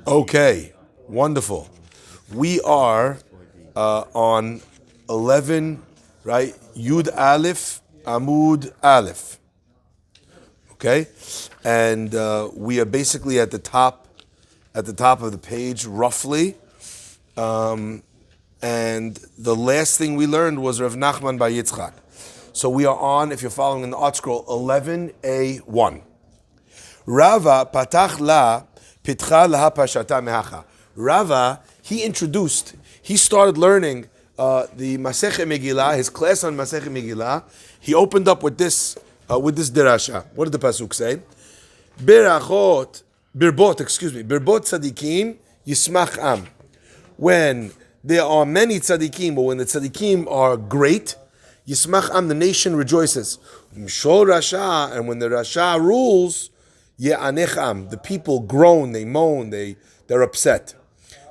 Okay, wonderful. We are on 11, right? Yud Aleph, Amud Aleph. Okay, and we are basically at the top of the page, roughly. And the last thing we learned was Rav Nachman by Yitzchak. So we are on, if you're following in the art scroll, 11a1. Rava patach la pitcha laha pashata mehacha. Rava, he started learning the Masechet Megillah, his class on Masechet Megillah. He opened up with this derasha. What did the pasuk say? Birbot tzadikim yismach am. When there are many tzaddikim, but when the tzaddikim are great, yismach am, the nation rejoices. Mishol rasha, and when the rasha rules, ye'anech am, the people groan, they moan, they're upset.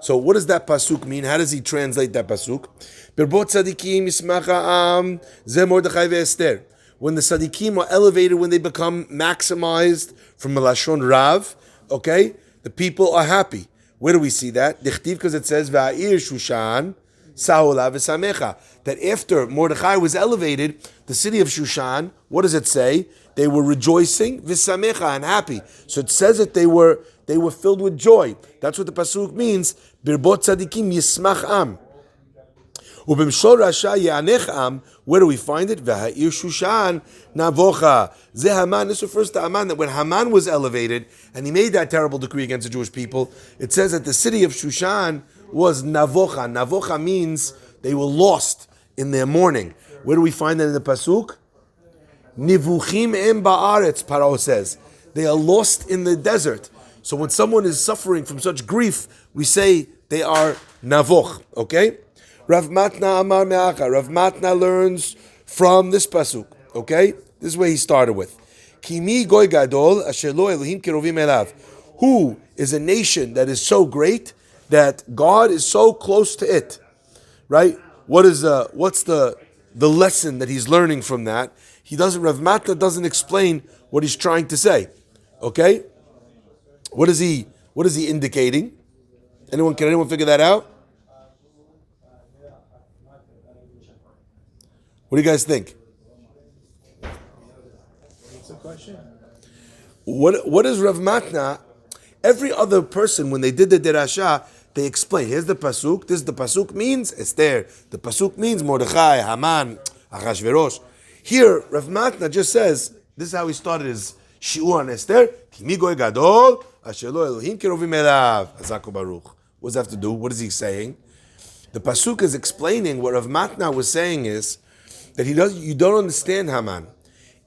So what does that pasuk mean? How does he translate that pasuk? Birbot tzadikim yismach am, ze Mordechai ve'Esther. When the tzaddikim are elevated, when they become maximized from Melashon Rav, okay, the people are happy. Where do we see that? Dichtiv, because it says Va'ir Shushan Saola v'Samecha. That after Mordechai was elevated, the city of Shushan, what does it say? They were rejoicing v'Samecha, and happy. So it says that they were filled with joy. That's what the pasuk means. Birbot tzadikim yismach am. Ubimshol rasha yanech am. Where do we find it? V'ha'ir Shushan navocha. Ze Haman. This refers to Haman, that when Haman was elevated and he made that terrible decree against the Jewish people, it says that the city of Shushan was navocha. Navocha means they were lost in their mourning. Where do we find that in the pasuk? Nivuchim em ba'aretz. Paro says they are lost in the desert. So when someone is suffering from such grief, we say they are navoch. Okay. Rav Matna Amar Me'acha. Rav Matna learns from this pasuk. Okay, this is where he started with. Kimi goy gadol asher lo Elohim kirovim elav. Who is a nation that is so great that God is so close to it? Right? What's the lesson that he's learning from that? Rav Matna doesn't explain what he's trying to say. Okay, what is he indicating? Can anyone figure that out? What do you guys think? What's the question? What is Rav Matna? Every other person, when they did the derasha, they explain. Here's the pasuk. The pasuk means Esther. The pasuk means Mordechai, Haman, Achashverosh. Here, Rav Matna just says, this is how he started his shiur on Esther. Kimi goy gadol, asher lo Elohim kirovim elav. Hazaku baruch. What does that have to do? What is he saying? The pasuk is explaining what Rav Matna was saying is that you don't understand, Haman.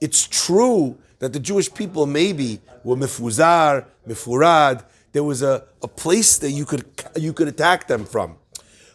It's true that the Jewish people maybe were mefuzar, mefurad. There was a place that you could attack them from.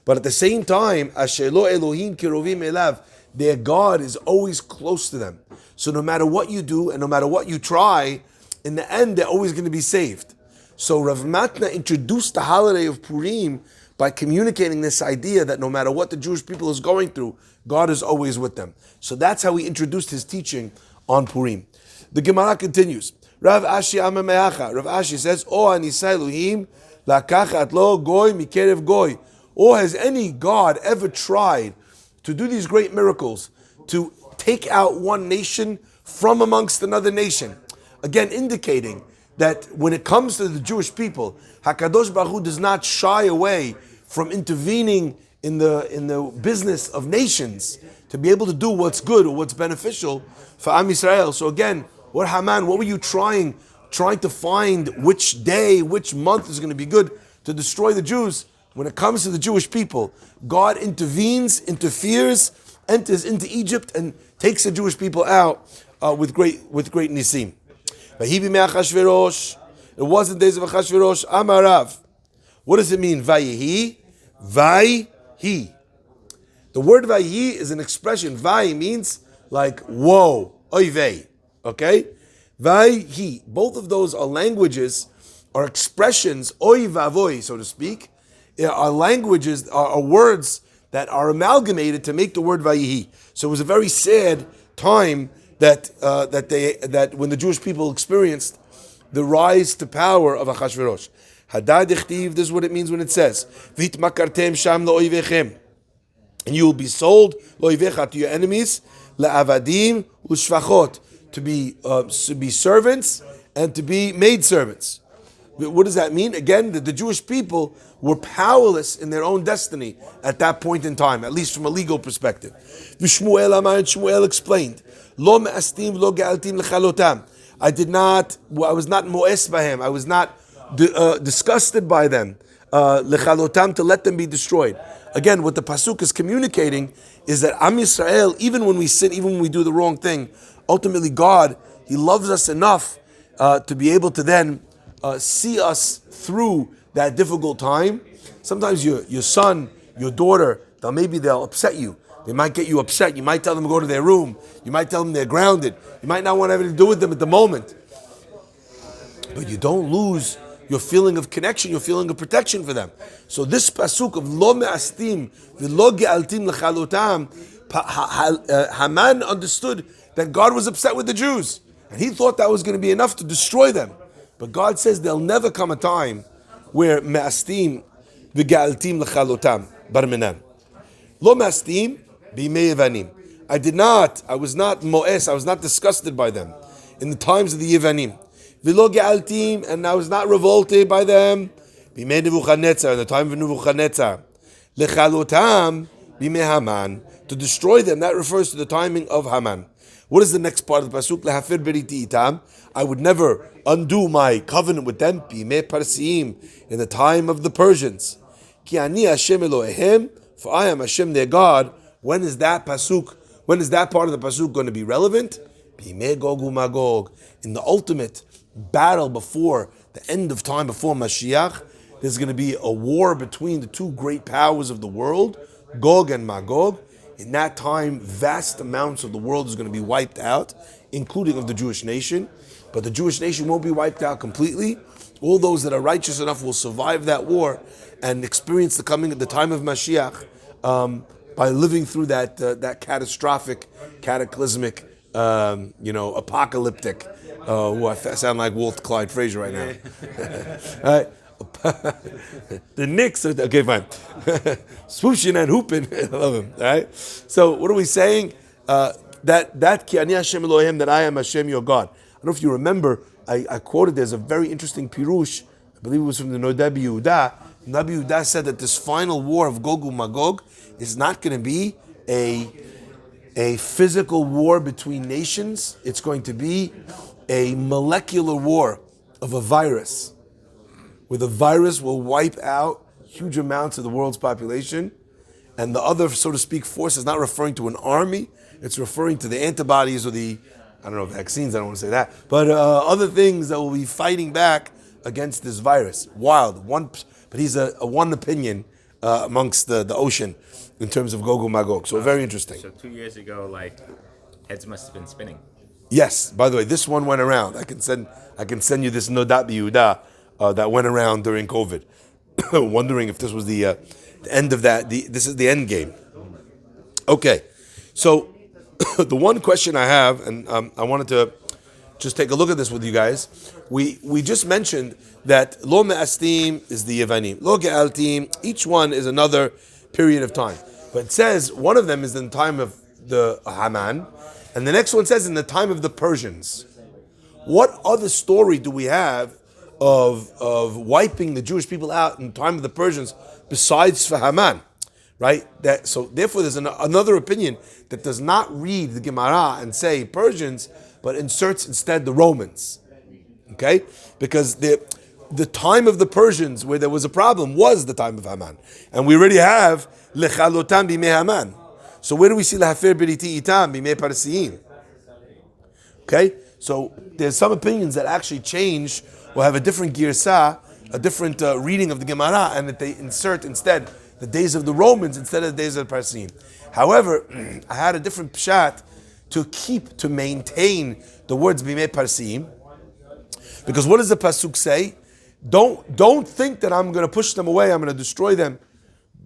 But at the same time, asher lo Elohim kirovim elav, their God is always close to them. So no matter what you do and no matter what you try, in the end, they're always going to be saved. So Rav Matna introduced the holiday of Purim by communicating this idea that no matter what the Jewish people is going through, God is always with them. So that's how he introduced his teaching on Purim. The Gemara continues. Rav Ashi Amar Me'acha. Rav Ashi says, O Anisai Elohim lakachat lo goy mikerev goy. Or has any God ever tried to do these great miracles, to take out one nation from amongst another nation? Again, indicating that when it comes to the Jewish people, HaKadosh Baruch Hu does not shy away from intervening in the business of nations to be able to do what's good or what's beneficial for Am Yisrael. So again, what were you trying to find which day, which month is going to be good to destroy the Jews? When it comes to the Jewish people, God intervenes, interferes, enters into Egypt and takes the Jewish people out with great nisim. It wasn't days of Achashverosh. Amarav. What does it mean? Vayihi. Vayihi. The word vayihi is an expression. Vayi means like whoa. Oy vey. Okay? Vayihi. Both of those are languages, are expressions, oy vavoy, so to speak, are languages, are words that are amalgamated to make the word vayihi. So it was a very sad time that when the Jewish people experienced the rise to power of Achashverosh. Hadad ichtiv, this is what it means when it says, V'itmakartem sham lo'oivechem. And you will be sold lo'ivecha to your enemies, le'avadim u'shvachot, to be servants and to be maid servants. What does that mean? Again, the Jewish people were powerless in their own destiny at that point in time, at least from a legal perspective. Shmuel explained, Lo me'astim lo ge'altim l'chalotam. I was not mo'es bahem. I was not disgusted by them, l'chalotam, to let them be destroyed. Again, what the pasuk is communicating is that Am Yisrael, even when we sin, even when we do the wrong thing, ultimately God, He loves us enough to be able to then see us through that difficult time. Sometimes your son, your daughter, they'll upset you. They might get you upset. You might tell them to go to their room. You might tell them they're grounded. You might not want anything to do with them at the moment. But you don't lose your feeling of connection, your feeling of protection for them. So this pasuk of lo me'astim v'lo ge'altim l'chalotam, Haman understood that God was upset with the Jews, and he thought that was going to be enough to destroy them. But God says there'll never come a time where me'astim v'ge'altim l'chalotam barminan. Lo me'astim b'imei Yevanim. I was not mo'es, I was not disgusted by them in the times of the Yevanim. V'lo ge'altim, and I was not revolted by them. B'mei Nebuchadnezzar, in the time of Nebuchadnezzar. L'chalotam b'mei Haman, to destroy them. That refers to the timing of Haman. What is the next part of the pasuk? Lehafir beriti itam. I would never undo my covenant with them. B'mei Parsiim, in the time of the Persians. Ki ani Hashem Eloheim, for I am Hashem their God. When is that pasuk? When is that part of the pasuk going to be relevant? B'mei Gog uMagog, in the ultimate battle before the end of time, before Mashiach, there's going to be a war between the two great powers of the world, Gog and Magog. In that time, vast amounts of the world is going to be wiped out, including of the Jewish nation. But the Jewish nation won't be wiped out completely. All those that are righteous enough will survive that war and experience the coming at the time of Mashiach by living through that catastrophic, cataclysmic, apocalyptic. I sound like Walt Clyde Frazier right now. All right. The Knicks are okay, fine. Swooshing and hooping, I love him. All right. So what are we saying? That ki ani Hashem Elohim, that I am Hashem your God. I don't know if you remember. I quoted. There's a very interesting pirush. I believe it was from the Nodabi Yehuda. Nodabi Yehuda said that this final war of Gog uMagog is not going to be a physical war between nations. It's going to be a molecular war of a virus, where the virus will wipe out huge amounts of the world's population, and the other, so to speak, force is not referring to an army, it's referring to the antibodies or vaccines, I don't want to say that, but other things that will be fighting back against this virus. Wild, but he's a one opinion amongst the ocean in terms of Gog uMagog, so very interesting. So 2 years ago, heads must have been spinning. Yes. By the way, this one went around. I can send you this Nodat Yehuda that went around during COVID. Wondering if this was the end of that. This is the end game. Okay. So the one question I have, and I wanted to just take a look at this with you guys. We just mentioned that Lo Me'astim is the Yevanim. Lo Ge'altim, each one is another period of time. But it says one of them is in the time of the Haman, and the next one says in the time of the Persians. What other story do we have of wiping the Jewish people out in the time of the Persians besides for Haman? Right? So therefore there's another opinion that does not read the Gemara and say Persians, but inserts instead the Romans. Okay? Because the time of the Persians where there was a problem was the time of Haman. And we already have Lechalotam b'mei Haman. So where do we see Lahafer beriti itam b'mei Parsiim? Okay? So there's some opinions that actually change or have a different girsah, a different reading of the Gemara, and that they insert instead the days of the Romans instead of the days of the Parsiim. However, I had a different pshat to maintain the words b'mei Parsiim, because what does the pasuk say? Don't think that I'm going to push them away, I'm going to destroy them.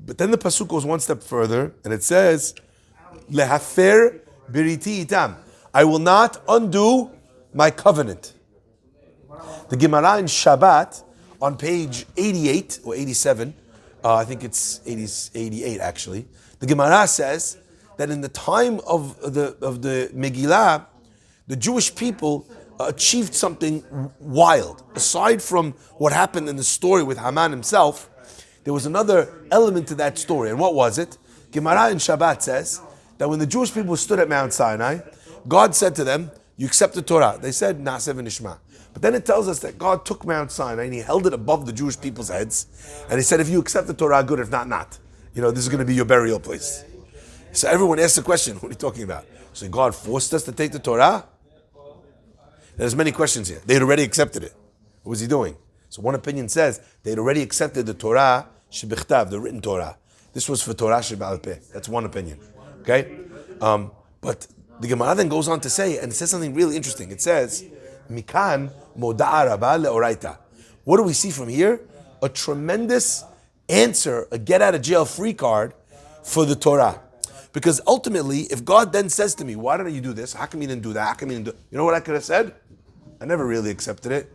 But then the pasuk goes one step further, and it says, Lehafer beriti itam. I will not undo my covenant. The Gemara in Shabbat on page 88 or 87, I think it's 88 actually. The Gemara says that in the time of the Megillah, the Jewish people achieved something wild. Aside from what happened in the story with Haman himself, there was another element to that story. And what was it? Gemara in Shabbat says that when the Jewish people stood at Mount Sinai, God said to them, you accept the Torah. They said, Na'aseh v'nishma. But then it tells us that God took Mount Sinai and he held it above the Jewish people's heads. And he said, if you accept the Torah, good. If not, not. This is going to be your burial place. So everyone asks the question, what are you talking about? So God forced us to take the Torah? There's many questions here. They had already accepted it. What was he doing? So one opinion says they'd already accepted the Torah shebichtav, the written Torah. This was for Torah sheba'al peh. That's one opinion. Okay? But the Gemara then goes on to say, and it says something really interesting. It says, Mikan moda'a rabba le'oraita. What do we see from here? A tremendous answer, a get out of jail free card for the Torah. Because ultimately, if God then says to me, why didn't you do this? How come you didn't do that? How come you didn't do it? You know what I could have said? I never really accepted it.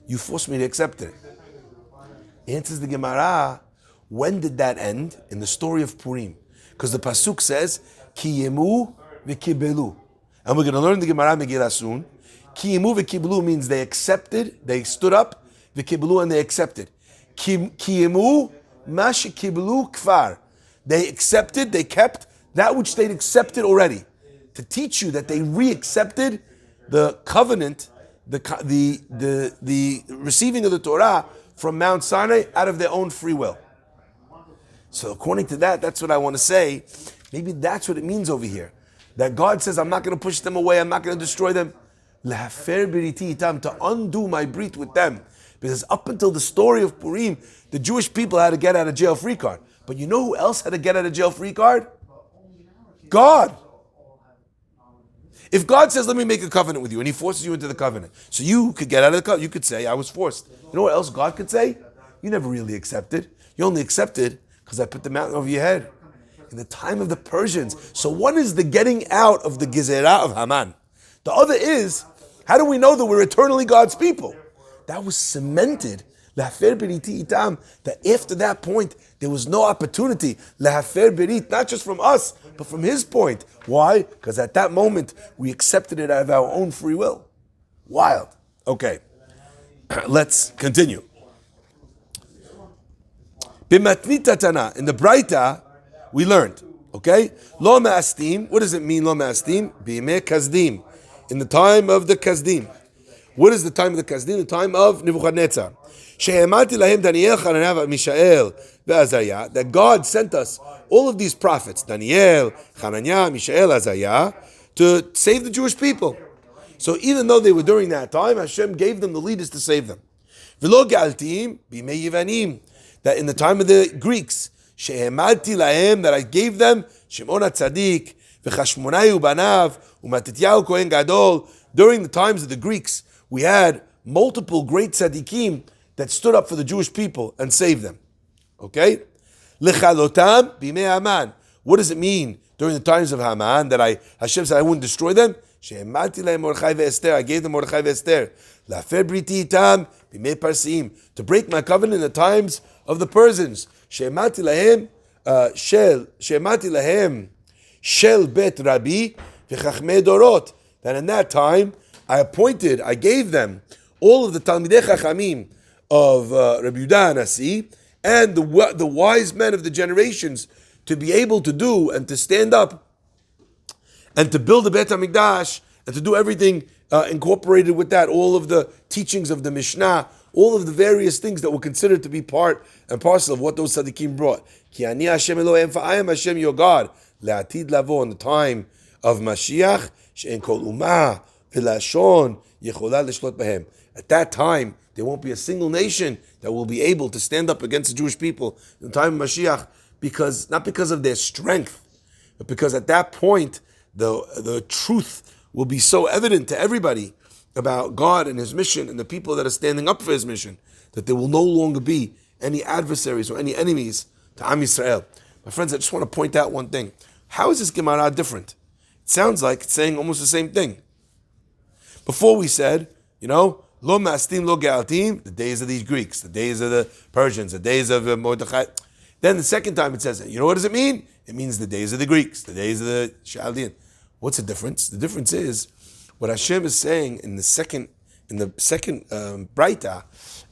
You forced me to accept it. Answers the Gemara, when did that end? In the story of Purim. Because the Pasuk says, Ki yemu v'kibelu. And we're going to learn the Gemara Megillah soon. Ki yemu v'kibelu means they accepted, they stood up, v'kibelu, and they accepted. Ki yemu ma shekibelu kfar. They accepted, they kept that which they'd accepted already. To teach you that they re-accepted the covenant, the receiving of the Torah from Mount Sinai out of their own free will. So according to that, that's what I want to say. Maybe that's what it means over here. That God says, I'm not going to push them away, I'm not going to destroy them. To undo my brit with them. Because up until the story of Purim, the Jewish people had to get out of jail free card. But you know who else had to get out of jail free card? God. If God says, let me make a covenant with you, and he forces you into the covenant, so you could get out of the covenant, you could say, I was forced. You know what else God could say? You never really accepted. You only accepted because I put the mountain over your head. In the time of the Persians. So one is the getting out of the Gezerah of Haman. The other is, how do we know that we're eternally God's people? That was cemented. That after that point, there was no opportunity, not just from us, but from his point. Why? Because at that moment, we accepted it out of our own free will. Wild. Okay, let's continue. B'matnita Tana, in the Braita, we learned, okay? Lo ma'astim, what does it mean, lo ma'astim? B'imei kazdim, in the time of the kazdim. What is the time of the kazdim? The time of Nebuchadnezzar. She'emati lahem Daniel, Hananiah, Mishael, ve'Azariah, that God sent us all of these prophets, Daniel, Hananiah, Mishael, Azariah, to save the Jewish people. So even though they were during that time, Hashem gave them the leaders to save them. V'lo ge'altim b'imei Yivanim, that in the time of the Greeks, She'emati lahem, that I gave them, Shimon HaTzadik, v'Chashmonai u'banav, u'Matityahu Kohen Gadol. During the times of the Greeks, we had multiple great tzaddikim that stood up for the Jewish people and saved them. Okay? L'chalotam b'imei Haman. What does it mean during the times of Haman that Hashem said I wouldn't destroy them? She'emati lahem Mordechai ve'Esther. I gave them Mordechai ve'Esther. La'afer briti itam b'imei Parsim. To break my covenant in the times of the Persians. She'emati lahem shel bet Rabbi v'chachmei dorot. That in that time I gave them all of the Talmidei Chachamim of Rabbi Yehuda Nasi and the wise men of the generations to be able to do and to stand up and to build the Beit HaMikdash and to do everything incorporated with that, all of the teachings of the Mishnah, all of the various things that were considered to be part and parcel of what those tzaddikim brought. Ki ani Hashem Elohem, for I am Hashem your God, le'atid lavo, in the time of Mashiach, she'en kol umah v'lashon yechola lishlot b'hem. At that time, there won't be a single nation that will be able to stand up against the Jewish people in the time of Mashiach, not because of their strength, but because at that point, the truth will be so evident to everybody about God and his mission and the people that are standing up for his mission, that there will no longer be any adversaries or any enemies to Am Yisrael. My friends, I just want to point out one thing. How is this Gemara different? It sounds like it's saying almost the same thing. Before we said, Lo mastim lo gealtim, the days of these Greeks, the days of the Persians, the days of Mordechai. Then the second time it says it. You know what does it mean? It means the days of the Greeks, the days of the Chaldean. What's the difference? The difference is what Hashem is saying in the second Braita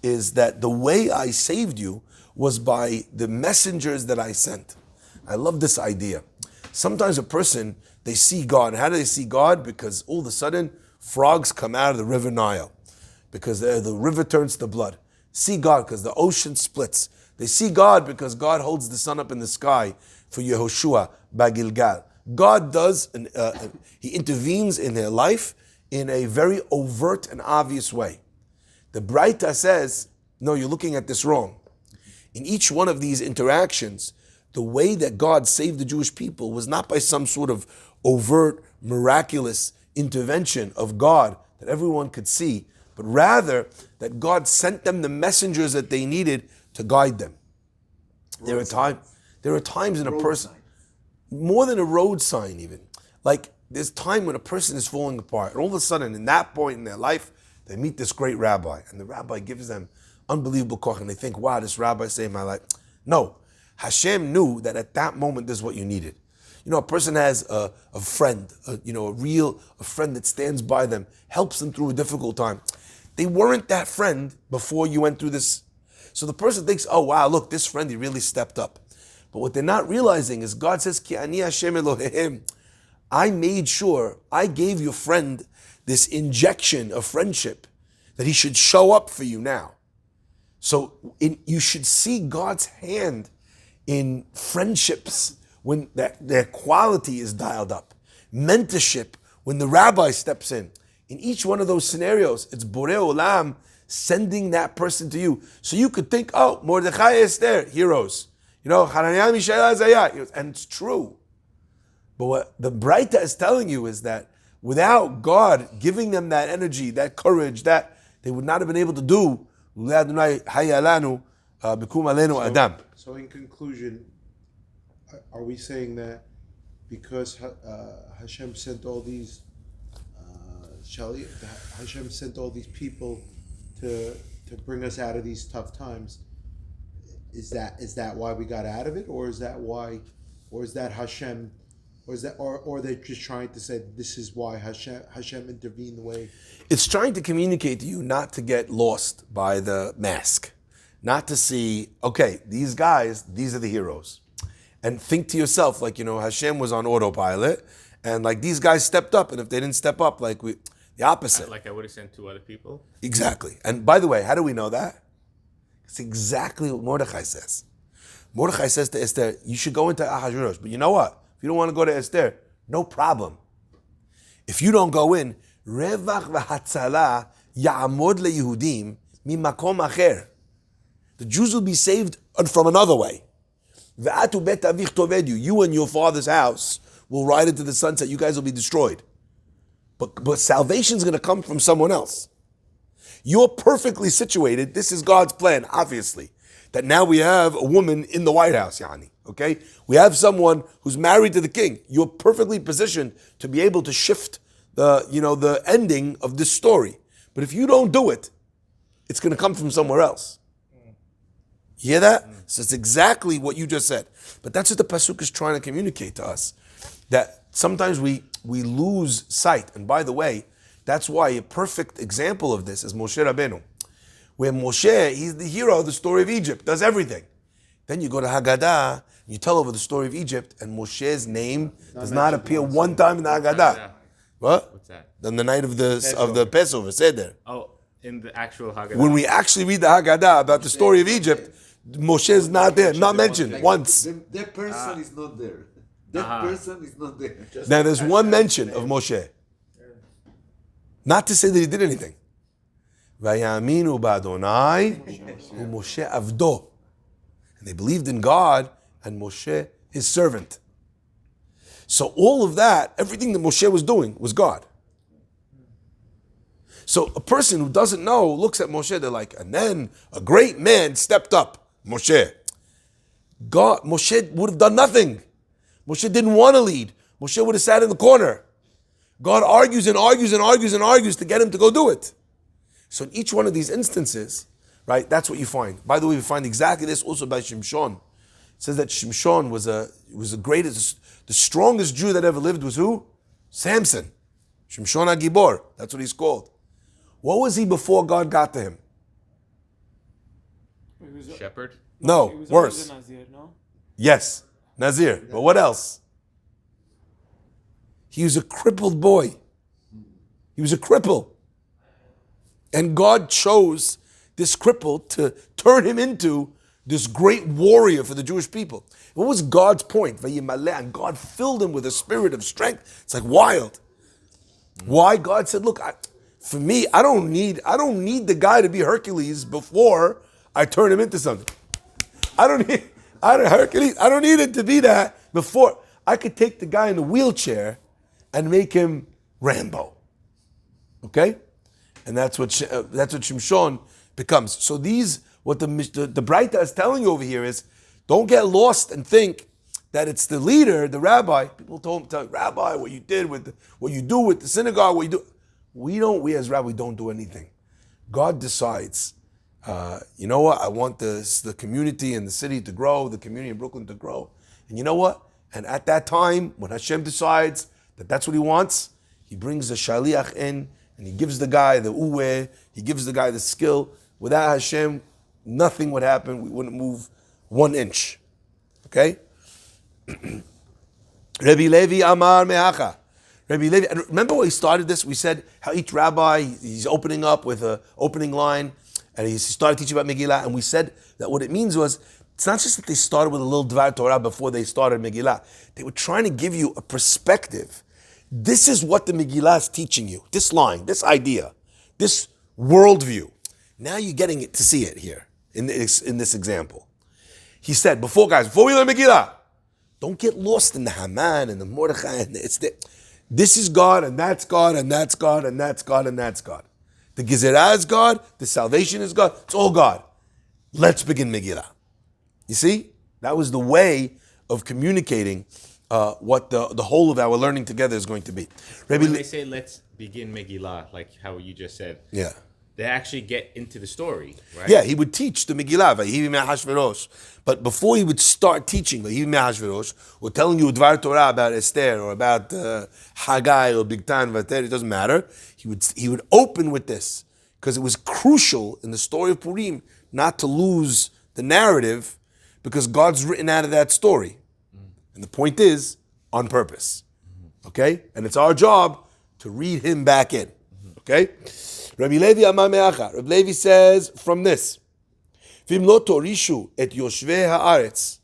is that the way I saved you was by the messengers that I sent. I love this idea. Sometimes a person, they see God. How do they see God? Because all of a sudden, frogs come out of the river Nile. Because the river turns to blood. See God because the ocean splits. They see God because God holds the sun up in the sky for Yehoshua Bagilgal. God does, He intervenes in their life in a very overt and obvious way. The Braita says, no, you're looking at this wrong. In each one of these interactions, the way that God saved the Jewish people was not by some sort of overt, miraculous intervention of God that everyone could see, but rather that God sent them the messengers that they needed to guide them. There are times in a person, more than a road sign even, like there's time when a person is falling apart, and all of a sudden, in that point in their life, they meet this great rabbi, and the rabbi gives them unbelievable koch, and they think, wow, this rabbi saved my life. No, Hashem knew that at that moment, this is what you needed. You know, a person has a friend, a friend that stands by them, helps them through a difficult time. They weren't that friend before you went through this. So the person thinks, oh wow, look, this friend, he really stepped up. But what they're not realizing is God says, Ki ani Hashem Elohim. I made sure, I gave your friend this injection of friendship that he should show up for you now. So you should see God's hand in friendships when their quality is dialed up. Mentorship, when the rabbi steps in. In each one of those scenarios, it's Borei Olam sending that person to you. So you could think, oh, Mordechai is there, heroes. Hananiah, Mishael, Azariah. And it's true. But what the Braita is telling you is that without God giving them that energy, that courage, that they would not have been able to do, so in conclusion, are we saying that because Hashem sent all these Hashem sent all these people to bring us out of these tough times? Is that why we got out of it, or is that Hashem, or they're just trying to say this is why Hashem intervened the way? It's trying to communicate to you not to get lost by the mask, not to see, okay, these guys, these are the heroes, and think to yourself like, Hashem was on autopilot, and like these guys stepped up, and if they didn't step up, the opposite. Like I would have sent 2 other people. Exactly. And by the way, how do we know that? It's exactly what Mordechai says. Mordechai says to Esther, you should go into Ahasuerus. But you know what? If you don't want to go to Esther, no problem. If you don't go in, Revach v'hatzala ya'amod leYehudim mimakom acher. The Jews will be saved from another way. Ve'atu bet avich tovedu. You and your father's house will ride into the sunset. You guys will be destroyed. But salvation is going to come from someone else. You're perfectly situated. This is God's plan, obviously. That now we have a woman in the White House, okay? We have someone who's married to the king. You're perfectly positioned to be able to shift the ending of this story. But if you don't do it, it's going to come from somewhere else. You hear that? So it's exactly what you just said. But that's what the Pasuk is trying to communicate to us. That sometimes we lose sight. And by the way, that's why a perfect example of this is Moshe Rabbeinu. Where Moshe, he's the hero of the story of Egypt, does everything. Then you go to Haggadah, you tell over the story of Egypt, and Moshe's name does not appear one time in the Haggadah. What? What's that? On the night of the Passover, Seder. Oh, in the actual Haggadah. When we actually read the Haggadah about the story of Egypt, Moshe is not there, not mentioned once. That person is not there. That person is not there. Now there's one mention of Moshe. Not to say that he did anything. Vayaminu ba'Adonai u'Moshe avdo. And they believed in God and Moshe, his servant. So all of that, everything that Moshe was doing was God. So a person who doesn't know looks at Moshe, they're like, and then a great man stepped up, Moshe. Moshe would have done nothing. Moshe didn't want to lead. Moshe would have sat in the corner. God argues and argues and argues and argues to get him to go do it. So in each one of these instances, right, that's what you find. By the way, we find exactly this also by Shimshon. It says that Shimshon was the greatest, the strongest Jew that ever lived was who? Samson. Shimshon HaGibor. That's what he's called. What was he before God got to him? Shepherd. No, he was worse. always a Nazir, no? Yes, Nazir. But what else? He was a crippled boy. He was a cripple. And God chose this cripple to turn him into this great warrior for the Jewish people. What was God's point? And God filled him with a spirit of strength. It's like wild. Why? God said, look, for me, I don't need the guy to be Hercules before I turn him into something. I don't need it to be that before. I could take the guy in the wheelchair and make him Rambo. Okay? And that's what Shimshon becomes. So what the Braita is telling you over here is, don't get lost and think that it's the leader, the rabbi. People tell Rabbi, what you do with the synagogue, what you do. We as rabbi don't do anything. God decides, you know what, I want the community and the city to grow, the community in Brooklyn to grow. And you know what? And at that time, when Hashem decides that that's what he wants, he brings the shaliach in, and he gives the guy the uwe, he gives the guy the skill. Without Hashem, nothing would happen. We wouldn't move 1 inch. Okay? Rabbi Levi Amar Mehacha. Rabbi Levi, and remember when we started this? We said how each rabbi, he's opening up with an opening line, and he started teaching about Megillah, and we said that what it means was, it's not just that they started with a little Dvar Torah before they started Megillah. They were trying to give you a perspective. This is what the Megillah is teaching you. This line, this idea, this worldview. Now you're getting it to see it here in this example. He said, before we learn Megillah, don't get lost in the Haman and the Mordechai. And this is God, and that's God, and that's God, and that's God, and that's God. The Gezerah is God, the salvation is God, it's all God. Let's begin Megillah. You see? That was the way of communicating what the whole of our learning together is going to be. When they say let's begin Megillah, like how you just said, yeah, they actually get into the story, right? Yeah, he would teach the Megillah, Vayivi me'Hashverosh. But before he would start teaching Vayivi me'Hashverosh, or telling you Dvar Torah about Esther, or about Haggai, or Bigtan, Vater, it doesn't matter. He would open with this, because it was crucial in the story of Purim not to lose the narrative, because God's written out of that story. And the point is, on purpose. Okay? And it's our job to read him back in. Okay? Rabbi Levi Amar Me'acha. Rabbi Levi says from this, V'im lo torishu et yoshvei haaretz.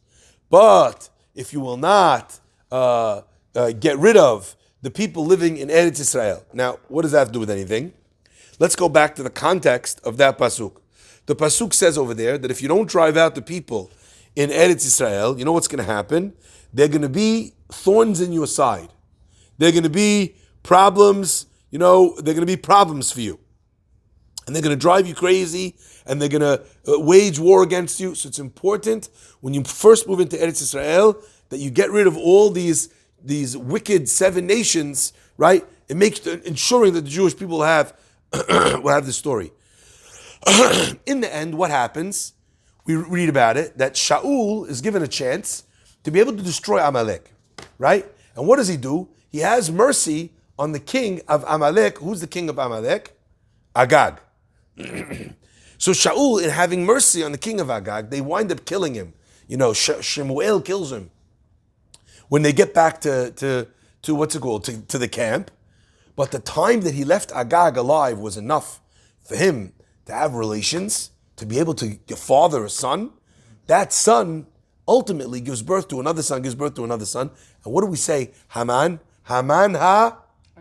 But if you will not get rid of the people living in Eretz Israel. Now, what does that have to do with anything? Let's go back to the context of that pasuk. The pasuk says over there that if you don't drive out the people in Eretz Israel, you know what's going to happen? They're going to be thorns in your side. They're going to be problems, they're going to be problems for you. And they're going to drive you crazy, and they're going to wage war against you. So it's important when you first move into Eretz Israel that you get rid of all these wicked 7 nations, right? It makes ensuring that the Jewish people will have the story. In the end, what happens? We read about it, that Shaul is given a chance to be able to destroy Amalek, right? And what does he do? He has mercy on the king of Amalek. Who's the king of Amalek? Agag. So Shaul, in having mercy on the king of Agag, they wind up killing him. Shemuel kills him. When they get back to what's it called, to the camp. But the time that he left Agag alive was enough for him to have relations, to be able to father a son. That son ultimately gives birth to another son, And what do we say? Haman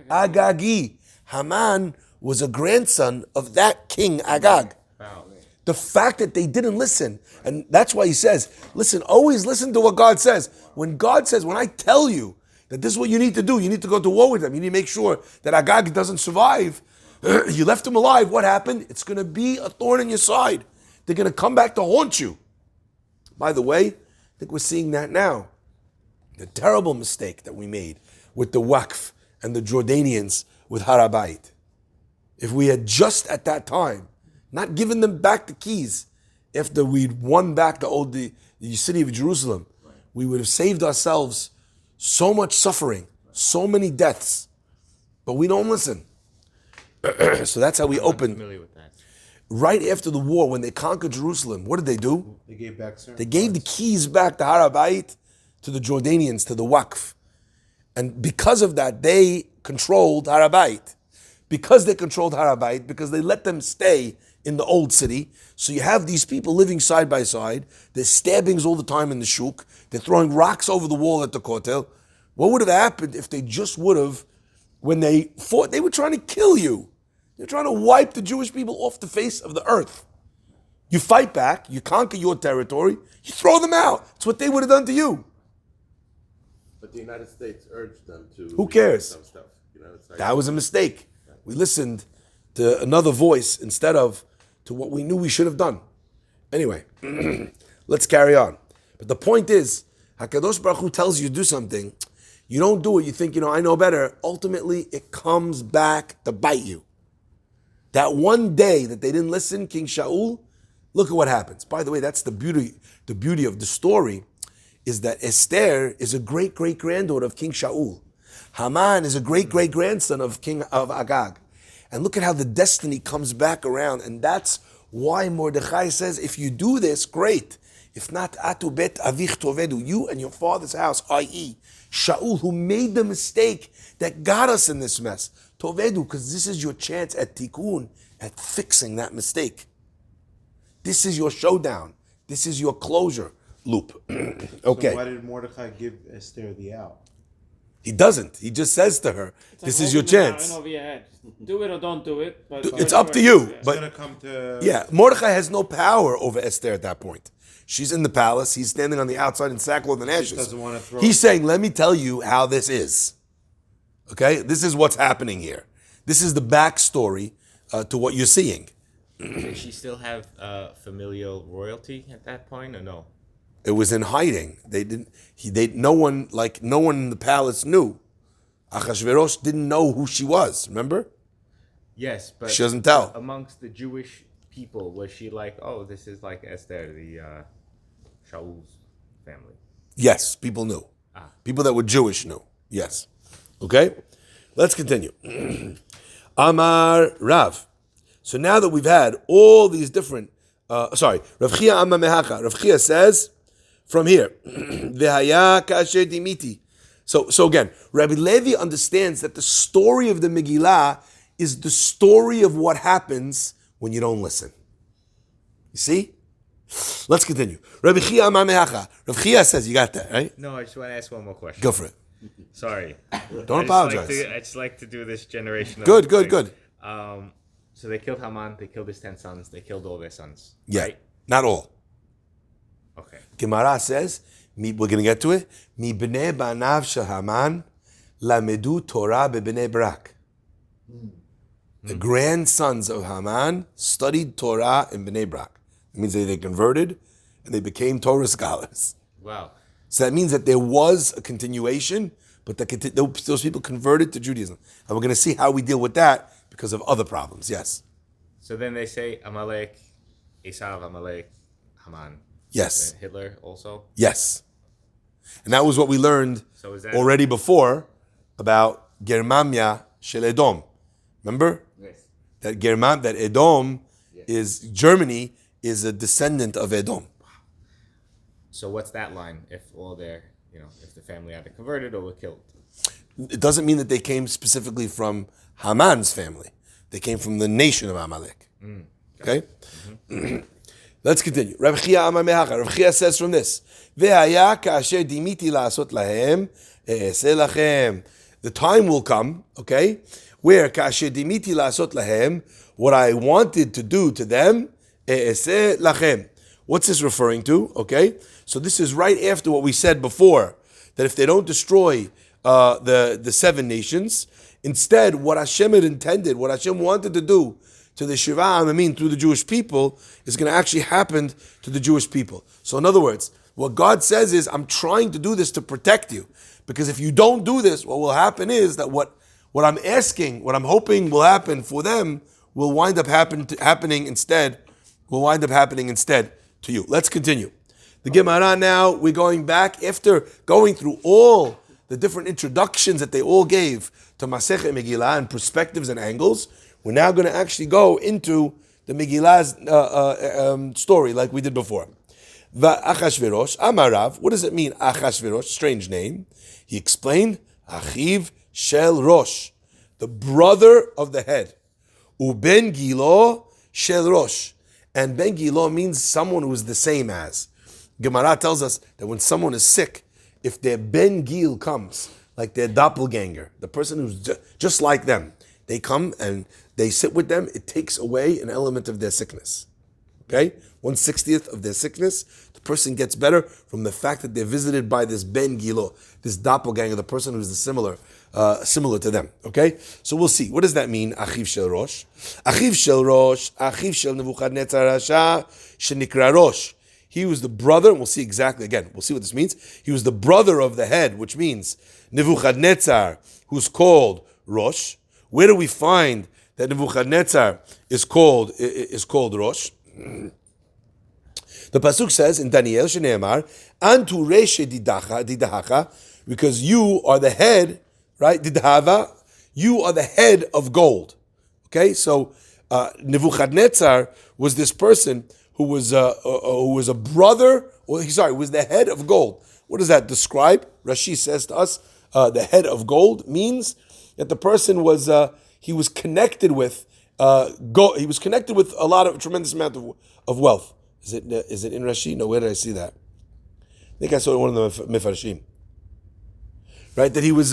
ha-Agagi. Haman was a grandson of that king Agag. Wow. The fact that they didn't listen, and that's why he says, listen, always listen to what God says. When God says, when I tell you that this is what you need to do, you need to go to war with them, you need to make sure that Agag doesn't survive, you left him alive, what happened? It's going to be a thorn in your side. They're going to come back to haunt you. By the way, I think we're seeing that now. The terrible mistake that we made with the Waqf and the Jordanians with Har HaBayit. if we had just at that time not given them back the keys after we'd won back the city of Jerusalem, we would have saved ourselves so much suffering, so many deaths. But we don't listen. So that's how we I'm opened. familiar with that. Right after the war, when they conquered Jerusalem, what did they do? They gave back certain They gave the parts. keys back to Har HaBayit to the Jordanians, to the Waqf. And because of that, they controlled Har HaBayit. Because they controlled Har HaBayit, because they let them stay in the old city. So you have these people living side by side. There's stabbings all the time in the shuk. They're throwing rocks over the wall at the Kotel. What would have happened if they just would have, when they fought, they were trying to kill you. They're trying to wipe the Jewish people off the face of the earth. You fight back, you conquer your territory, you throw them out. It's what they would have done to you. But the United States urged them to. Who cares? Some stuff. You know, it's like, That was a mistake. We listened to another voice instead of to what we knew we should have done. Anyway, let's carry on. But the point is, HaKadosh Baruch Hu tells you to do something. You don't do it, you think, I know better. Ultimately, it comes back to bite you. That one day that they didn't listen, King Shaul, look at what happens. By the way, that's the beauty of the story, is that Esther is a great-great-granddaughter of King Shaul. Haman is a great-great-grandson of King of Agag. And look at how the destiny comes back around. And that's why Mordechai says, if you do this, great. If not, atu bet avich tovedu, you and your father's house, i.e., Shaul, who made the mistake that got us in this mess. Tovedu, because this is your chance at tikkun, at fixing that mistake. This is your showdown. This is your closure loop. Okay. So why did Mordecai give Esther the out? He doesn't. He just says to her, this is your chance. Over your head. Do it or don't do it. But It's up to you. It's going But to come to... yeah, Mordechai has no power over Esther at that point. She's in the palace. He's standing on the outside in sackcloth and ashes. doesn't want to throw He's saying, let me tell you how this is. Okay? This is what's happening here. This is the backstory to what you're seeing. Did she still have familial royalty at that point, or no? It was in hiding. No one in the palace knew. Achashverosh didn't know who she was, remember? Yes, but She doesn't tell. amongst the Jewish people, was she like, oh, this is like Esther, the Shaul's family? Yes, people knew. People that were Jewish knew. Yes. Okay? Let's continue. Amar Rav. So now that we've had all these different, Rav Chia Amma Mehacha. Rav Chia says, from here, V'haya kasher dimiti. So again, Rabbi Levi understands that the story of the Megillah is the story of what happens when you don't listen. You see? Let's continue. Rabbi Chia Amma Mehacha. Rav Chia says, you got that, right? No, I just want to ask one more question. Go for it. Sorry. Don't apologize. I just like to do this generational. Good. So they killed Haman, they killed his 10 sons, they killed all their sons. Yeah, Right? not all. Okay. Gemara says, we're going to get to it. Mi b'nei banav shel Haman lamedu Torah b'bnei Barak. The grandsons of Haman studied Torah in Bnei Barak. It means they converted and they became Torah scholars. Wow. So that means that there was a continuation, but those people converted to Judaism. And we're going to see how we deal with that because of other problems. Yes. So then they say Amalek, Esav, Amalek, Haman. Yes. Hitler also. Yes. And that was what we learned So is that already before about Germania shel Edom. Remember? Yes. That Edom is, Germany is a descendant of Edom. So what's that line? If all their, if the family either converted or were killed. It doesn't mean that they came specifically from Haman's family. They came from the nation of Amalek. Okay? Let's continue. Rav Chia Amar Mehacha. Rav Chia says from this, Ve'haya ka'asher dimiti la'asot lahem, e'eseh lachem. The time will come, okay, where ka'asher dimiti la'asot lahem, what I wanted to do to them, e'eseh lachem. What's this referring to? Okay, so this is right after what we said before, that if they don't destroy the 7 nations, instead what Hashem had intended, what Hashem wanted to do to the Shiva Amamim through the Jewish people is going to actually happen to the Jewish people. So in other words, what God says is, I'm trying to do this to protect you. Because if you don't do this, what will happen is that what what I'm asking, what I'm hoping will happen for them, will wind up happening instead. Will wind up happening instead to you. Let's continue. The Gemara now, we're going back after going through all the different introductions that they all gave to Masechet Megillah and perspectives and angles. We're now going to actually go into the Megillah's story like we did before. Achashverosh, Amarav, what does it mean, Achashverosh? Strange name. He explained, Achiv Shel Rosh, the brother of the head. Uben Gilo Shel Rosh. And Ben Gilo means someone who is the same as. Gemara tells us that when someone is sick, if their Ben Gil comes, like their doppelganger, the person who's just like them, they come and they sit with them, it takes away an element of their sickness. Okay? 1/60th of their sickness, the person gets better from the fact that they're visited by this Ben Gilo, this doppelganger, the person who's similar to them. Okay? So we'll see. What does that mean? Achiv Shel Rosh. Achiv Shel Rosh, Achiv Shel Nebuchadnezzar Rasha, Shenikra Rosh. He was the brother, and we'll see exactly again. We'll see what this means. He was the brother of the head, which means Nebuchadnezzar, who's called Rosh. Where do we find that Nebuchadnezzar is called Rosh? The pasuk says in Daniel, Sheneemar, Antu Reshe Didahacha, because you are the head, right? Didhava, you are the head of gold. Okay, so Nebuchadnezzar was this person who was a brother, was the head of gold. What does that describe? Rashi says to us, the head of gold means that the person was he was connected with gold. He was connected with a tremendous amount of wealth. Is it in Rashi? No, where did I see that? I think I saw it in one of the Mefarshim. Right, that he's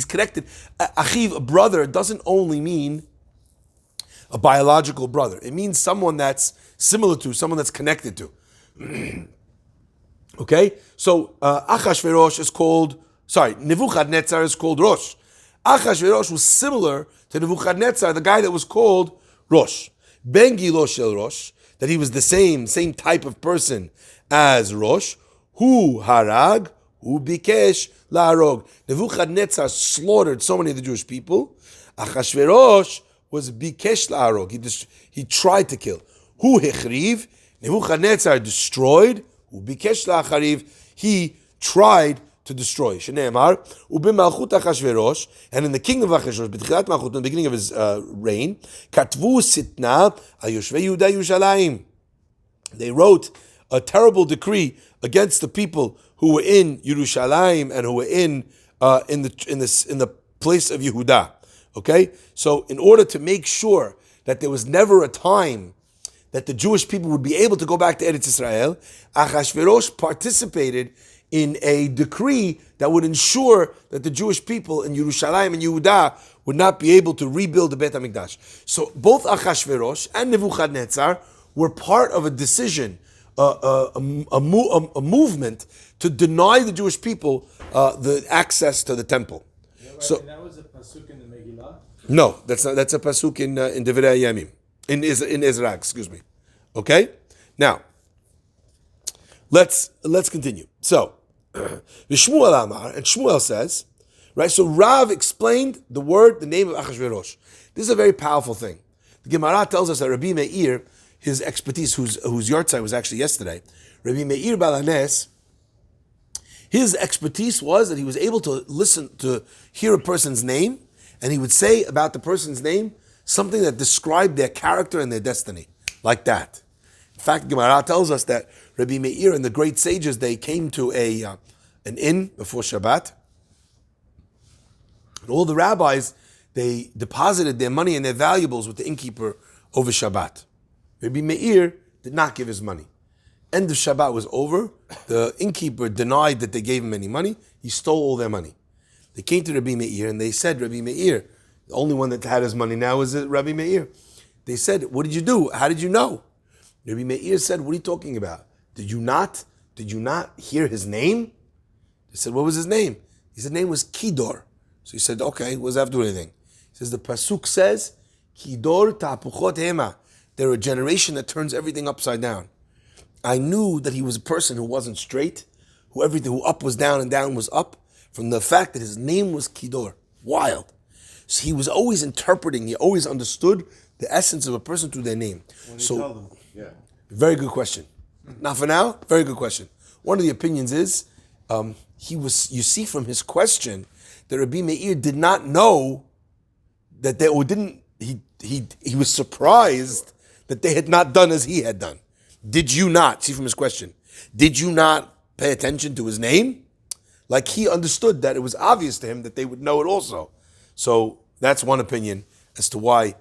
connected. Achiv, a brother, doesn't only mean a biological brother. It means someone that's similar to, someone that's connected to. Okay? So, Achashverosh is called, Nebuchadnezzar is called Rosh. Achashverosh was similar to Nebuchadnezzar, the guy that was called Rosh. Ben Gilo Shel Rosh, that he was the same type of person as Rosh. Hu harag, hu bikesh la'arog. Nebuchadnezzar slaughtered so many of the Jewish people. Achashverosh was bikesh la'arog. He tried to kill. Hu hechriv. Nebuchadnezzar destroyed. Hu bikesh la'achariv. He tried to destroy. Sheneemar ubim malchut Achashverosh, and in the kingdom of Achashverosh, b'tchilat malchut, in the beginning of his reign, katvu sitna ayoshvei Yehuda Yerushalayim. They wrote a terrible decree against the people who were in Yerushalayim and who were in the place of Yehuda. Okay, so in order to make sure that there was never a time that the Jewish people would be able to go back to Eretz Israel, Achashverosh participated in a decree that would ensure that the Jewish people in Yerushalayim and Yehuda would not be able to rebuild the Beit HaMikdash. So both Achashverosh and Nebuchadnezzar were part of a decision, a movement to deny the Jewish people the access to the temple. Yeah, right. So And that was a pasuk in the Megillah. no, that's not. That's a pasuk in Devrei Yamim, in Ezra. Excuse me. Okay, now let's continue. So Shmuel Amar, and Shmuel says, right. So Rav explained the name of Achashverosh. This is a very powerful thing. The Gemara tells us that Rabbi Meir, his expertise, whose yahrzeit was actually yesterday, Rabbi Meir Balanes, his expertise was that he was able to hear a person's name, and he would say about the person's name something that described their character and their destiny, like that. In fact, Gemara tells us that Rabbi Meir and the great sages, they came to an inn before Shabbat, and all the rabbis, they deposited their money and their valuables with the innkeeper over Shabbat. Rabbi Meir did not give his money. End of Shabbat was over. The innkeeper denied that they gave him any money. He stole all their money. They came to Rabbi Meir and they said, Rabbi Meir, the only one that had his money now is Rabbi Meir. They said, what did you do? How did you know? Rabbi Meir said, what are you talking about? Did you not hear his name? They said, what was his name? He said, his name was Kidor. So he said, okay, what does that have to do with anything? He says, the pasuk says, Kidor ta'apuchot hema. They're a generation that turns everything upside down. I knew that he was a person who wasn't straight, who up was down and down was up, from the fact that his name was Kidor. Wild. So he was always interpreting, he always understood the essence of a person through their name. When you So, tell them. Yeah. very good question. Now, for now, very good question. One of the opinions is you see from his question that Rabbi Meir did not know that they or didn't he was surprised that they had not done as he had done. Did you not see from his question? Did you not pay attention to his name? Like he understood that it was obvious to him that they would know it also. So that's one opinion as to why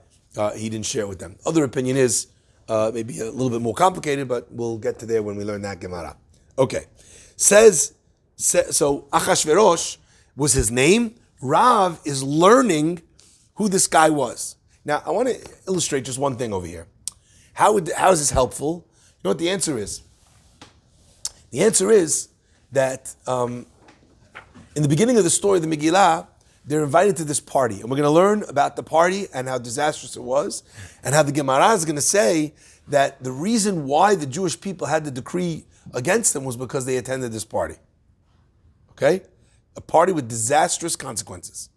he didn't share it with them. Other opinion is maybe a little bit more complicated, but we'll get to there when we learn that Gemara. Okay, so Achashverosh was his name. Rav is learning who this guy was. Now I want to illustrate just one thing over here. How is this helpful? You know what the answer is? The answer is that in the beginning of the story of the Megillah, they're invited to this party. And we're going to learn about the party and how disastrous it was, and how the Gemara is going to say that the reason why the Jewish people had the decree against them was because they attended this party. Okay? A party with disastrous consequences.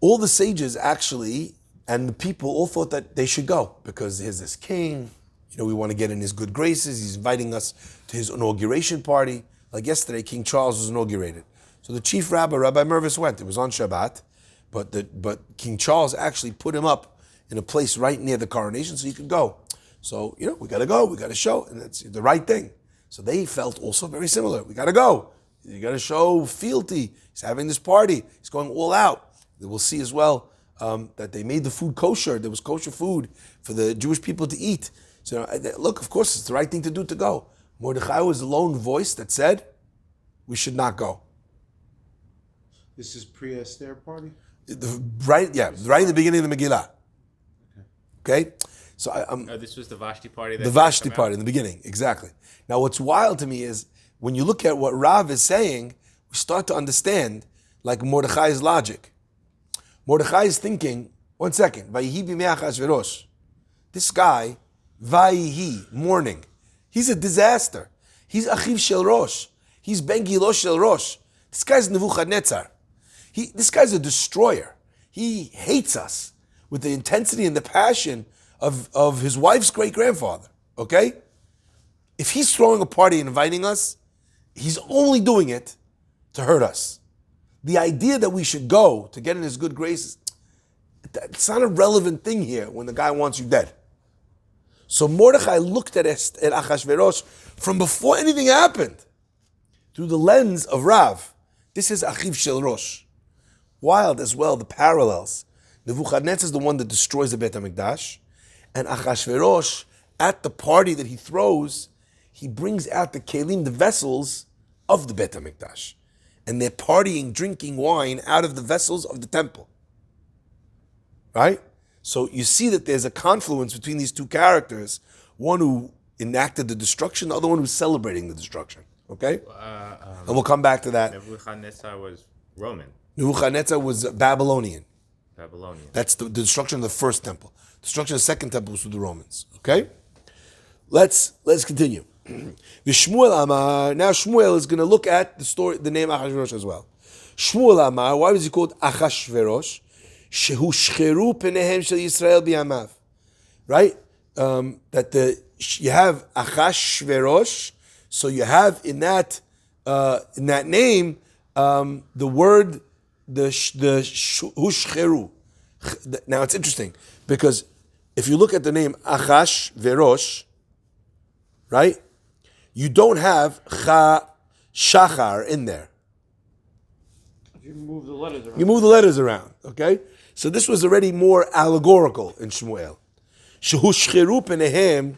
All the sages actually, and the people all thought that they should go because here's this king, we want to get in his good graces. He's inviting us to his inauguration party. Like yesterday, King Charles was inaugurated. So the chief rabbi, Rabbi Mervis, went. It was on Shabbat, but King Charles actually put him up in a place right near the coronation so he could go. So, we got to go. We got to show, and that's the right thing. So they felt also very similar. We got to go. You got to show fealty. He's having this party. He's going all out. We'll see as well that they made the food kosher. There was kosher food for the Jewish people to eat. So look, of course, it's the right thing to do to go. Mordechai was the lone voice that said, we should not go. This is pre-Esther party? Right in the beginning of the Megillah. Okay? So this was the Vashti party. The Vashti party in the beginning, exactly. Now what's wild to me is, when you look at what Rav is saying, we start to understand, like Mordechai's logic. Mordechai is thinking, one second, Vayihi b'mei Achashverosh. This guy, Vayihi, mourning. He's a disaster. He's Achiv Shel Rosh. He's Ben Gilo Shel Rosh. This guy's Nebuchadnezzar. This guy's a destroyer. He hates us with the intensity and the passion of his wife's great-grandfather, okay? If he's throwing a party and inviting us, he's only doing it to hurt us. The idea that we should go to get in his good graces, it's not a relevant thing here when the guy wants you dead. So Mordechai looked at Achashverosh from before anything happened, through the lens of Rav. This is Achiv Shel Rosh. Wild as well, the parallels. Nebuchadnezzar is the one that destroys the Beit HaMikdash, and Achashverosh, at the party that he throws, he brings out the kelim, the vessels of the Beit HaMikdash. And they're partying, drinking wine out of the vessels of the temple. Right? So you see that there's a confluence between these two characters, one who enacted the destruction, the other one who's celebrating the destruction. Okay? And we'll come back to that. Nebuchadnezzar was Roman. Nebuchadnezzar was Babylonian. Babylonian. That's the destruction of the first temple. The destruction of the second temple was with the Romans. Okay? Let's continue. Shmuel Amar. Now Shmuel is going to look at the story, the name Achashverosh as well. Shmuel Amar. Why was he called Achashverosh? Shehu shcheru penehem shel Yisrael biyamav. Right? You have Achashverosh. So you have in that name the word the hushcheru. Now it's interesting because if you look at the name Achashverosh, right? You don't have shachar in there. You move the letters around. You move the letters around, okay? So this was already more allegorical in Shmuel. Shehushcheru penehem,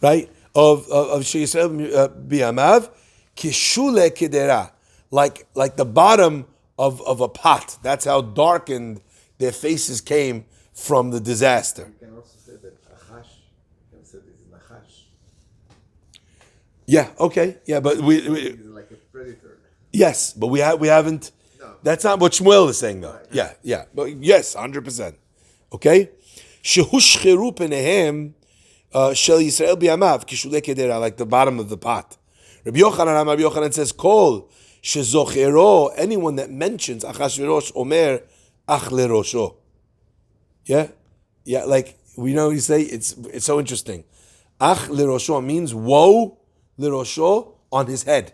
right? Of Sheyisrael biyamav, kishule kedera, like the bottom of a pot. That's how darkened their faces came from the disaster. You can also say that Achash, you can say this is Nachash. Yeah, okay, yeah, but we He's like a predator. yes, but we haven't. No. That's not what Shmuel is saying, though. Right. Yeah, but yes, 100%. Okay, shehushcheru penehem shel Yisrael biyamav kishulei kedera, like the bottom of the pot, Rabbi Yochanan says, Kol shezochero, anyone that mentions Achashverosh Omer Ach lerosho. Yeah? Yeah, like, we know you say, it's so interesting. Ach lerosho means woe lerosho, on his head.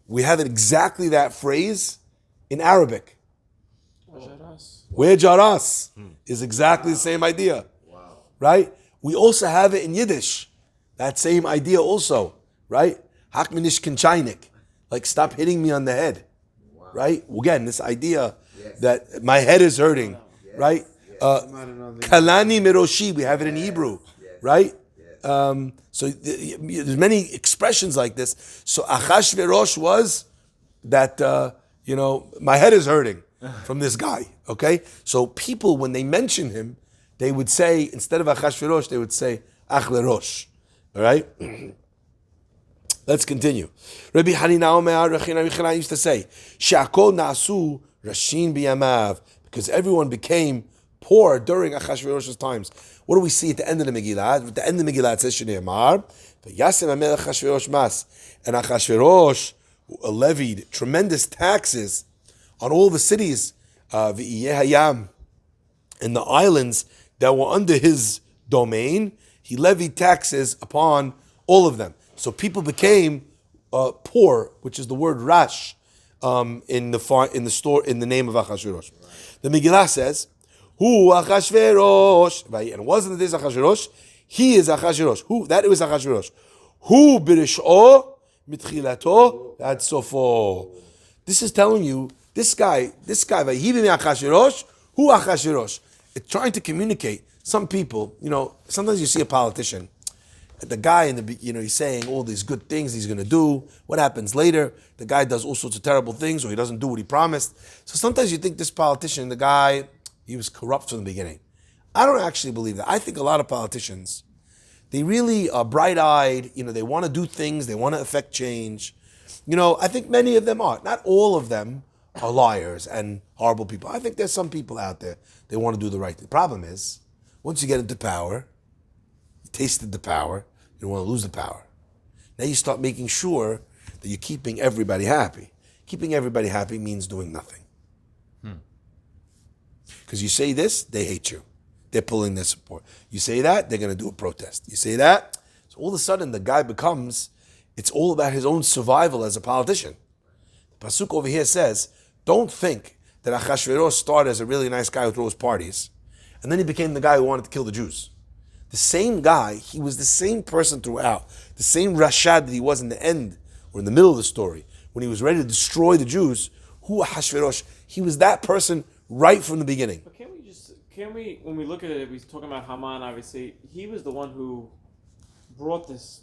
We have exactly that phrase in Arabic. Where jaras is exactly the same idea. Wow. Right? We also have it in Yiddish. That same idea also. Right? Hakminish kinchainik. Like, stop hitting me on the head. Wow. Right? Again, this idea Yes. that my head is hurting. Yes. Right? Yes. Kalani miroshi, we have it in Hebrew. Yes. Right? Yes. So there's many expressions like this. So Achashverosh was that, my head is hurting from this guy, okay? So people, when they mention him, they would say, instead of Achashverosh, they would say Ach lerosh, all right? Let's continue. Rabbi Hanina Omer, Rabbi Hanina used to say, Sha'akol na'asu rashin biyamav, because everyone became poor during Achashverosh's times. What do we see at the end of the Megillah? At the end of the Megillah, it says, Shneimar, V'yasem HaMelech Achashverosh mas, and Achashverosh levied tremendous taxes on all the cities, V'iyeh hayam, and the islands that were under his domain. He levied taxes upon all of them. So people became poor, which is the word rash in the name of Achashverosh. The Megillah says, Hu Achashverosh, and it wasn't that this Achashverosh, he is Achashverosh. Who? That was Achashverosh. Hu birish'o mitchilato ad sofo. This is telling you, this guy, Vayivi mi Achashverosh, Hu Achashverosh. It's trying to communicate. Some people, sometimes you see a politician, the guy in the, he's saying all these good things he's going to do. What happens later? The guy does all sorts of terrible things, or he doesn't do what he promised. So sometimes you think this politician, the guy, he was corrupt from the beginning. I don't actually believe that. I think a lot of politicians, they really are bright-eyed. They want to do things. They want to affect change. I think many of them are. Not all of them are liars and horrible people. I think there's some people out there, they want to do the right thing. The problem is, once you get into power, you tasted the power, you don't want to lose the power. Now you start making sure that you're keeping everybody happy. Keeping everybody happy means doing nothing. Because you say this, they hate you. They're pulling their support. You say that, they're going to do a protest. You say that, so all of a sudden the guy becomes, it's all about his own survival as a politician. The Pasuk over here says, don't think that Achashverosh started as a really nice guy who throws parties, and then he became the guy who wanted to kill the Jews. The same guy, he was the same person throughout. The same Rashad that he was in the end, or in the middle of the story, when he was ready to destroy the Jews, who Achashverosh, he was that person right from the beginning. But can we, when we look at it, we're talking about Haman, obviously, he was the one who brought this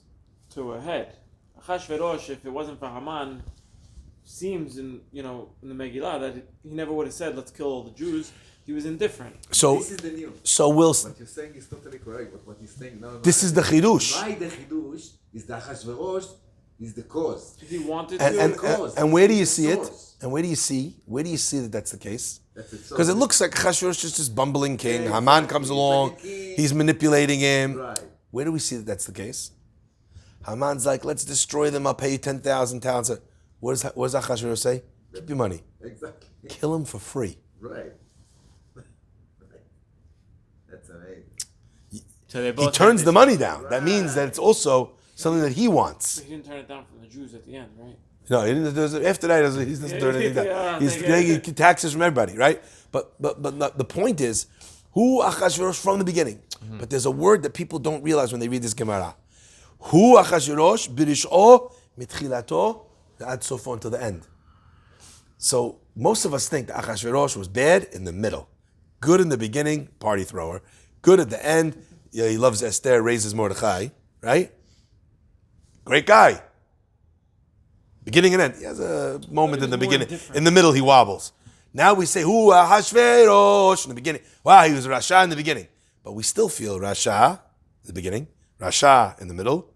to a head. Achashverosh, if it wasn't for Haman, seems in the Megillah that he never would have said, let's kill all the Jews. He was indifferent. So, This is the new. so Wilson, What you're saying is totally correct, but what he's saying now. this is the chidush. Why the chidush is the Achashverosh is the cause. He wanted And, to. and where do you see it? Source. And where do you see that that's the case? That's it. Because it looks like Achashverosh is just bumbling king. Yeah, Haman comes he's along, like a king. he's manipulating him. Right. Where do we see that that's the case? Haman's like, let's destroy them, I'll pay you 10,000 talents. What does Achashverosh say? Keep your money. Exactly. Kill him for free. Right. That's amazing. So they He both turns the money down. That means that it's also something that he wants. He didn't turn it down from the Jews at the end, right? No, he didn't, after that, he doesn't turn anything down. Yeah, He's yeah. taking taxes from everybody, right? But the point is, who Achashverosh from the beginning. But there's a word that people don't realize when they read this Gemara. Who Achashverosh birish'o mitchilato ad sofo, until the end. So most of us think that Achashverosh was bad in the middle. Good in the beginning, party thrower. Good at the end, yeah, he loves Esther, raises Mordechai, right? Great guy. Beginning and end. He has a moment in the beginning. In the middle, he wobbles. Now we say, who Ahashverosh in the beginning. Wow, he was Rasha in the beginning. But we still feel Rasha in the beginning, Rasha in the middle.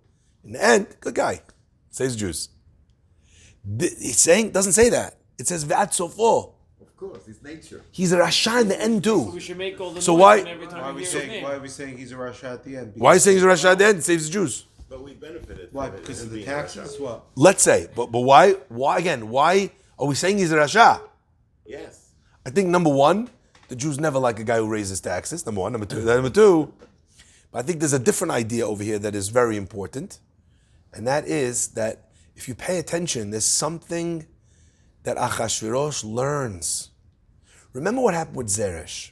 In the end, good guy. Saves Jews. He's saying, doesn't say that. It says Vat Sofo. Of course, it's nature. He's a Rasha in the end So too. we should make all the So noise why- every time we hear his name. Why are we saying he's a Rasha at the end? Why is he saying he's a Rasha at the end? It saves the Jews. But we benefited. Why? from it Because in of the being taxes? Rasha. What? Let's say, but why again? Why are we saying he's a rasha? Yes. I think number one, the Jews never like a guy who raises taxes. Number one, number two. But I think there's a different idea over here that is very important, and that is that if you pay attention, there's something that Achashverosh learns. Remember what happened with Zeresh.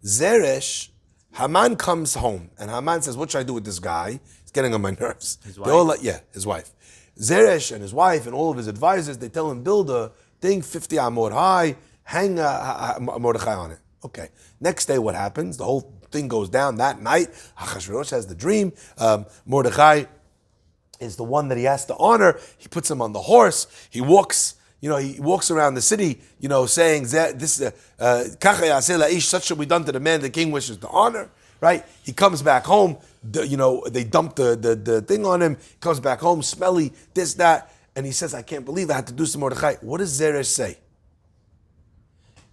Zeresh, Haman comes home, and Haman says, "What should I do with this guy? He's getting on my nerves." His They all wife? his wife. Zeresh and his wife and all of his advisors, they tell him, build a thing 50 amot high, hang Mordechai on it. Okay. Next day, what happens? The whole thing goes down that night. Achashverosh has the dream. Mordechai is the one that he has to honor. He puts him on the horse. He walks around the city, saying, "This such shall be done to the man the king wishes to honor." Right? He comes back home. They dump the thing on him. He comes back home, smelly, this, that, and he says, "I can't believe I had to do some Mordechai." What does Zeresh say?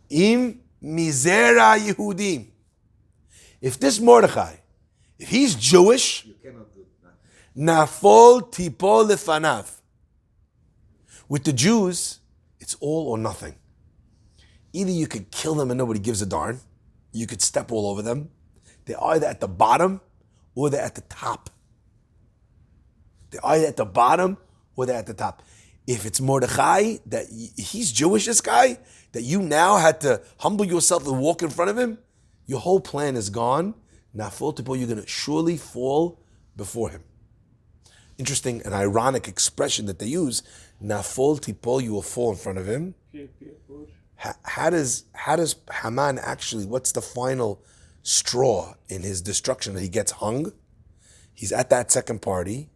Im mizera Yehudim. If this Mordechai, if he's Jewish, You cannot do that. nafol tipol lefanav. With the Jews, it's all or nothing. Either you could kill them and nobody gives a darn, you could step all over them. They're either at the bottom or they're at the top. They're either at the bottom or they're at the top. If it's Mordechai, that he's Jewish, this guy, that you now had to humble yourself and walk in front of him, your whole plan is gone. Nafol tipol, you're going to surely fall before him. Interesting and ironic expression that they use. Nafol tipol, you will fall in front of him. How does Haman actually, what's the final straw in his destruction that he gets hung? He's at that second party.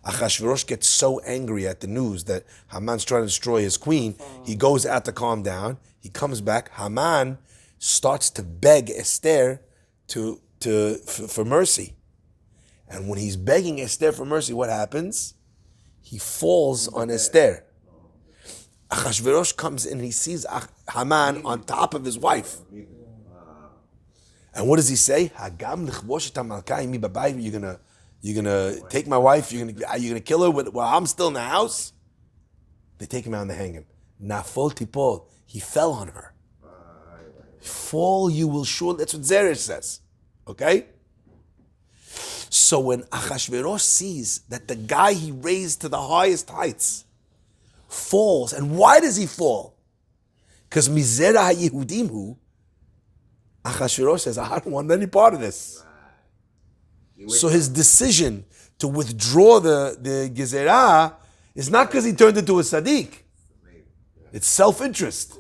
Achashverosh gets so angry at the news that Haman's trying to destroy his queen. He goes out to calm down. He comes back. Haman starts to beg Esther for mercy. And when he's begging Esther for mercy, what happens? He falls on Esther. Achashverosh comes in and he sees Haman on top of his wife. And what does he say? Hagam lichbosh et hamalka imi babayit. You're gonna take my wife. You're gonna kill her while I'm still in the house. They take him out and they hang him. Nafol tipol. He fell on her. Fall, you will surely. That's what Zeresh says. Okay. So when Achashverosh sees that the guy he raised to the highest heights falls, and why does he fall? Because mizera Yehudim hu. Achashverosh says, "I don't want any part of this." So his decision to withdraw the gezerah is not because he turned into a tzaddik. It's self-interest.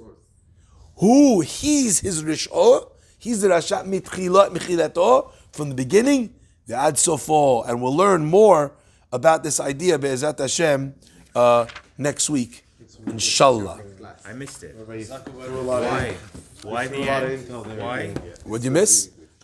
He's his rish'o. He's the rasha mitchilato from the beginning, the ad sofo, and we'll learn more about this idea be'ezat Hashem next week, inshallah. I missed it. Threw a lot of Why? Why the a lot of end? intel there. Why? What'd you miss?